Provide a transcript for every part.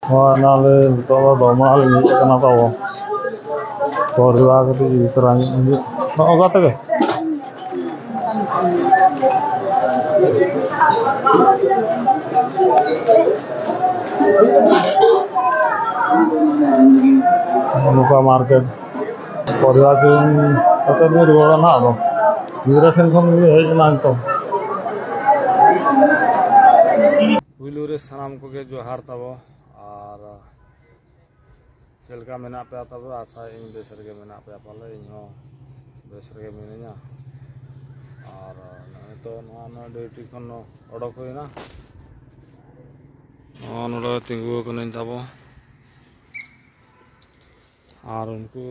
नाले तो दोमाल ini kena tahu परिवार के तरह ini नौका तक नौका मार्केट परिवार के कते में रोड़ा ना हो यूरेशन को भी है ना तो विलुरे सानाम को के जोहार तबो और चलका मेना पे तब आशा इन बेसर के मेना पे पाले इहो बेसर के मिनिया और तो ना ड्यूटी खन ओडक होइना नोडो तिंगु कनिन तबो और उनको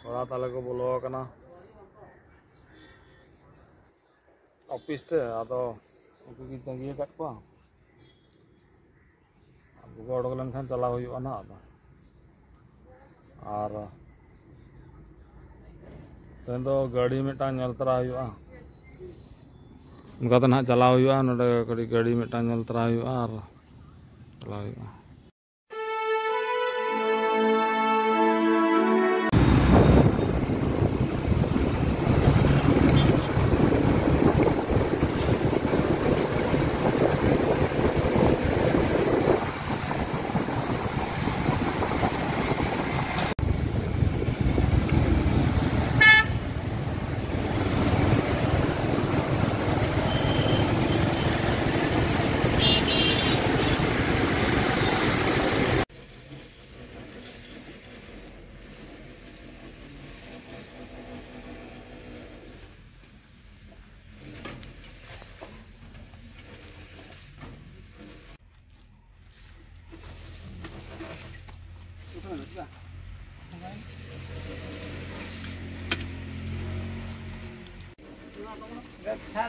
ओड़ा ताले को बोलो कना ऑफिस ते आदो उनको की तंगी कट को ओडक लन खान चला हुआ ना और तेन तो गाड़ी मिटा तरा हुआ उनका तो ना चला हुआ नोडे गाड़ी मिटा तरा हुआ और चला हुआ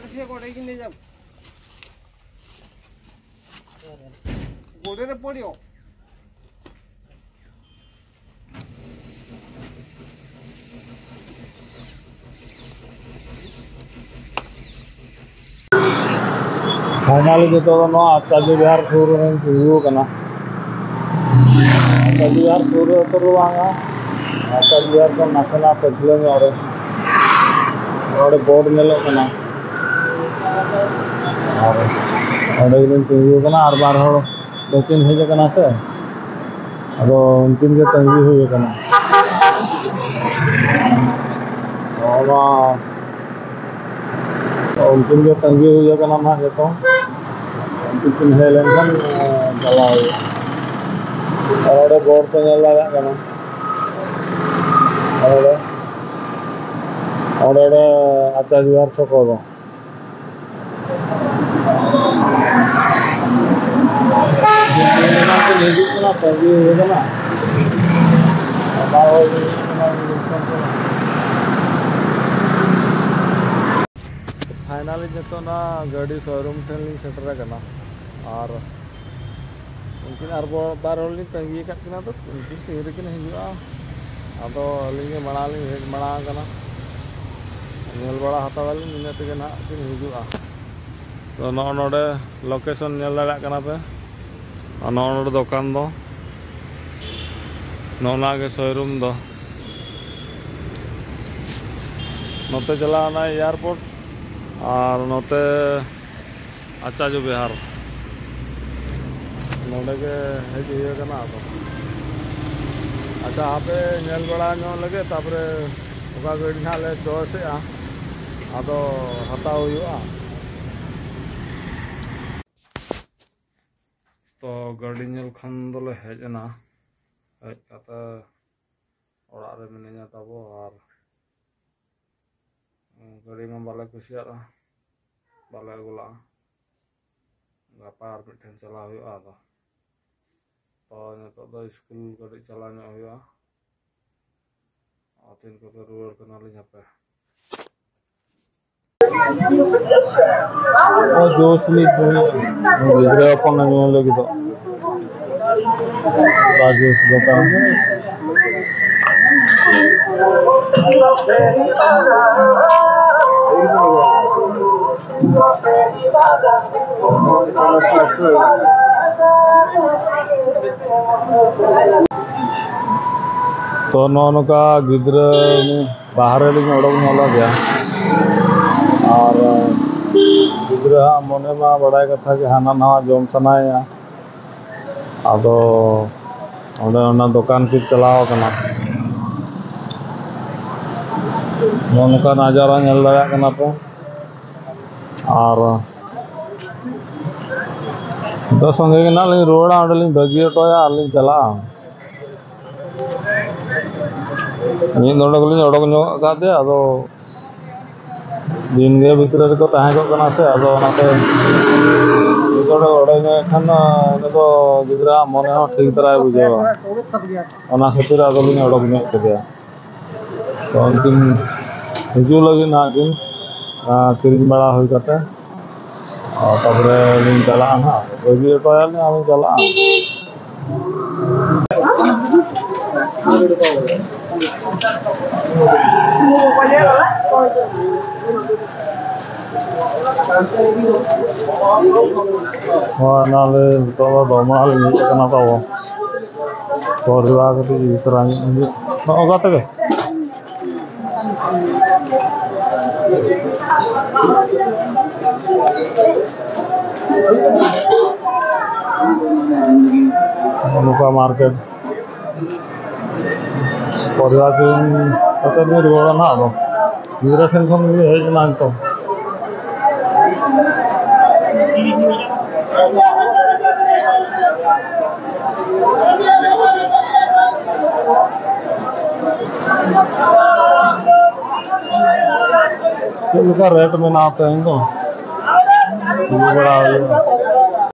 से गोड़े की ले जाओ गोड़े रे पड़ियो फाइनली जो नो आचार्य बिहार सूर हुआ कना आचार्य बिहार सूर तो रुवांगा आचार्य बिहार को नासना पछले में और बोर्ड नेलो कना और ओडे दिन तिंगु कना और बार हड़ दोकिन हेज कना से अदो उनकिन के तंगी हुई कना और उनकिन के तंगी हुई कना ना जेतो उनकिन हेलन खन चला हुई और ओडे बोर्ड तो नेल लगा कना और आचार्य बिहार छको दो फाइनली जो ना गाड़ी शोरूम ठेन सेटर करना और उनकिन बार हॉल तंगी करना तो उनकिन तीन हजूआ अब अली मणा हेज मणा नेल बड़ा हतावाली इन तेगे ना किन हजूआ तो नोडे लोकेशन नेल दाड़ा पे नोडे दुकान दो नोना के शोरूम दो नोते चलाना एयरपोर्ट और नोते आचार्य बिहार नोडे के हेज हुए कना तो अच्छा आपे नेल बड़ा लगे तापरे ओका गाड़ी ना ले चॉइस आदो हताव हुआ तो गाड़ी नेल खान दोले हेजना हेज काते ओड़ा रे मिनिया ताबो और गाड़ी में बाले कुसिया बाले गुला गापा और मिठन चला हुआ तो नितो दो स्कूल गाड़ी चला हुआ और तीन को रुआर कना लिया पे और जोश ली गिद्रे अपन लगे तो राजेश दुकान तो नौका गिद्रा बाहर उड़क नाला गया और गिद्रा मने मा बड़ा कथा कि हाना नवा जम सनाया आदो दुकान की चलाव कना नौका नजारा नल दाड़ा कना पे और तो संगे के ना रुआड़ा अंडे बगी हटोया चला मीन उड़क ᱧᱚᱜ अदो दिन गे भितर को तहना से अदो उड़क खान गिद्रा मने ठीक तरह बुझेवा खातिर अदोली उड़क के तो उनकिन हजू लगे ना किन किरिंग बड़ा हुई करते और तबरे चला ना बगी हटोया चला नाले तो दमा करना तब परिवा कटे मार्केट परिवा रुआड़ा ना अब गिद्रा ठेन खन हेजना तो चल रेट में ना तो बड़ा